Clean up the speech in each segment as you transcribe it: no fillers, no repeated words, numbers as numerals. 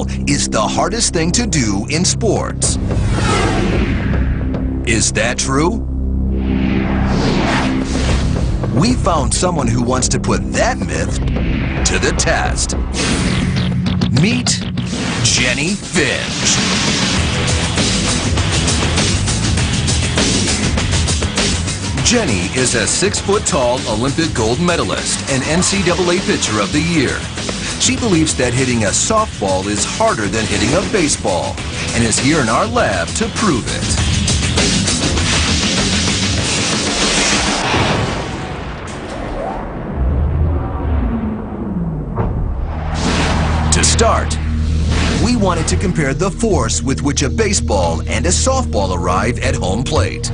baseball is the hardest thing to do in sports. Is that true? We found someone who wants to put that myth to the test. Meet Jenny Finch. Jenny is a 6-foot-tall Olympic gold medalist and NCAA Pitcher of the Year. She believes that hitting a softball is harder than hitting a baseball and is here in our lab to prove it. To start, we wanted to compare the force with which a baseball and a softball arrive at home plate.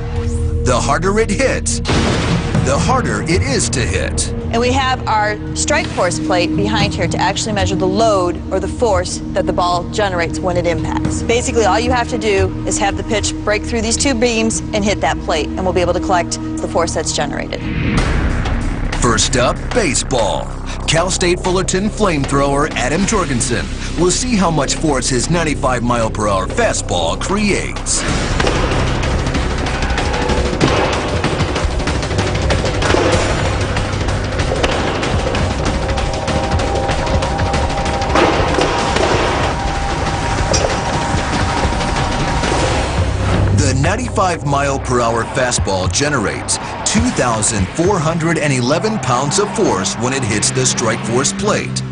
The harder it hits, the harder it is to hit. And we have our strike force plate behind here to actually measure the load or the force that the ball generates when it impacts. Basically, all you have to do is have the pitch break through these two beams and hit that plate, and we'll be able to collect the force that's generated. First up, baseball. Cal State Fullerton flamethrower Adam Jorgensen will see how much force his 95-mile-per-hour fastball creates. The 95-mile-per-hour fastball generates 2,411 pounds of force when it hits the strike force plate.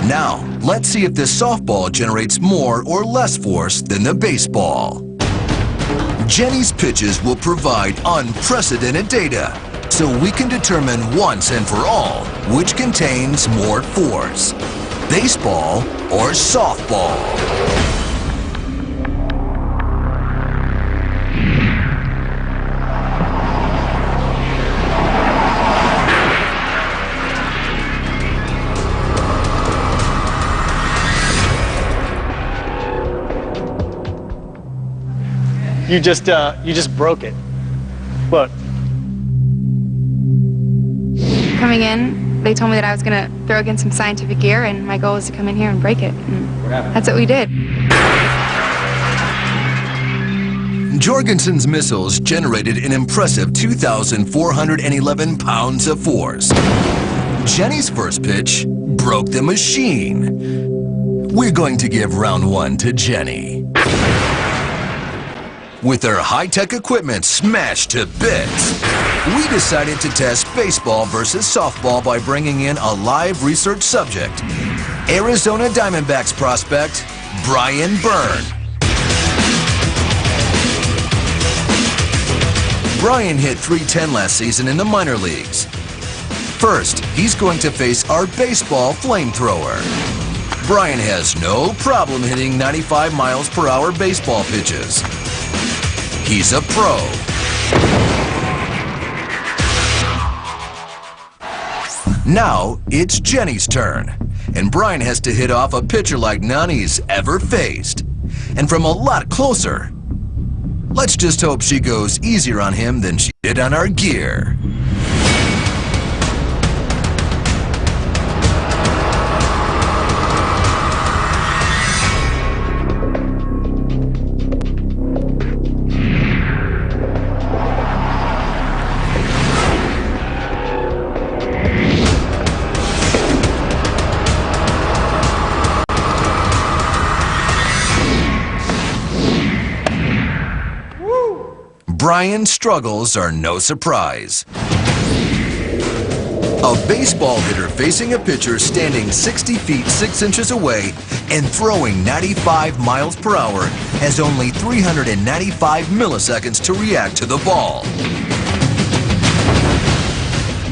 Now, let's see if this softball generates more or less force than the baseball. Jenny's pitches will provide unprecedented data, so we can determine once and for all which contains more force, baseball or softball. You just broke it. Look. Coming in, they told me that I was going to throw against some scientific gear, and my goal was to come in here and break it. And that's what we did. Jorgensen's missiles generated an impressive 2,411 pounds of force. Jenny's first pitch broke the machine. We're going to give round one to Jenny. With her high-tech equipment smashed to bits, we decided to test baseball versus softball by bringing in a live research subject, Arizona Diamondbacks prospect, Brian Byrne. Brian hit .310 last season in the minor leagues. First, he's going to face our baseball flamethrower. Brian has no problem hitting 95 miles per hour baseball pitches. He's a pro. Now it's Jenny's turn, and Brian has to hit off a pitcher like none he's ever faced, and from a lot closer. Let's just hope she goes easier on him than she did on our gear. Brian's struggles are no surprise. A baseball hitter facing a pitcher standing 60 feet 6 inches away and throwing 95 miles per hour has only 395 milliseconds to react to the ball.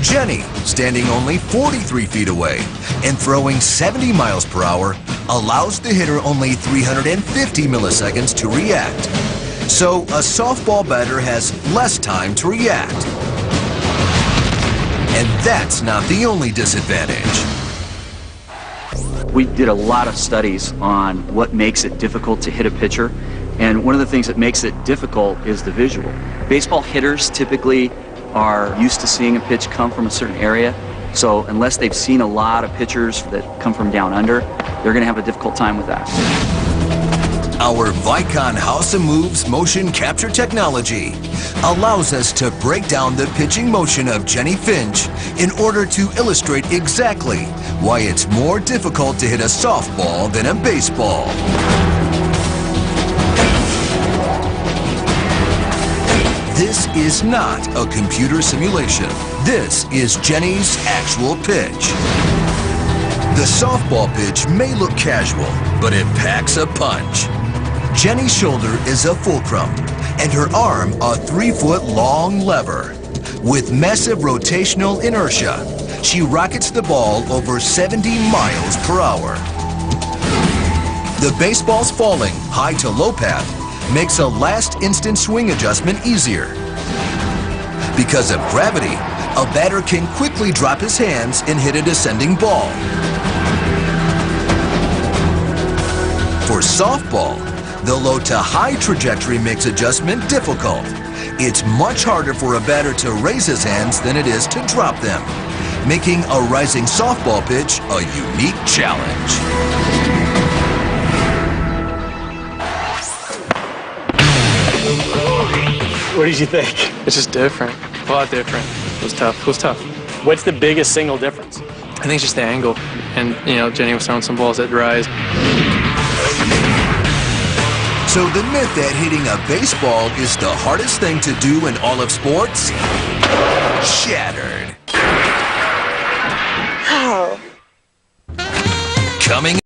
Jenny, standing only 43 feet away and throwing 70 miles per hour, allows the hitter only 350 milliseconds to react. So a softball batter has less time to react. And that's not the only disadvantage. We did a lot of studies on what makes it difficult to hit a pitcher, and one of the things that makes it difficult is the visual. Baseball hitters typically are used to seeing a pitch come from a certain area, So unless they've seen a lot of pitchers that come from down under, they're going to have a difficult time with that. Our Vicon House of Moves motion capture technology allows us to break down the pitching motion of Jenny Finch in order to illustrate exactly why it's more difficult to hit a softball than a baseball. This is not a computer simulation. This is Jenny's actual pitch. The softball pitch may look casual, but it packs a punch. Jenny's shoulder is a fulcrum, and her arm a 3-foot-long lever. With massive rotational inertia, she rockets the ball over 70 miles per hour. The baseball's falling high to low path makes a last-instant swing adjustment easier. Because of gravity, a batter can quickly drop his hands and hit a descending ball. For softball, the low to high trajectory makes adjustment difficult. It's much harder for a batter to raise his hands than it is to drop them, making a rising softball pitch a unique challenge. What did you think? It's just different, a lot different. It was tough. It was tough. What's the biggest single difference? I think it's just the angle, and Jenny was throwing some balls at rise. So the myth that hitting a baseball is the hardest thing to do in all of sports? Shattered. Oh. Coming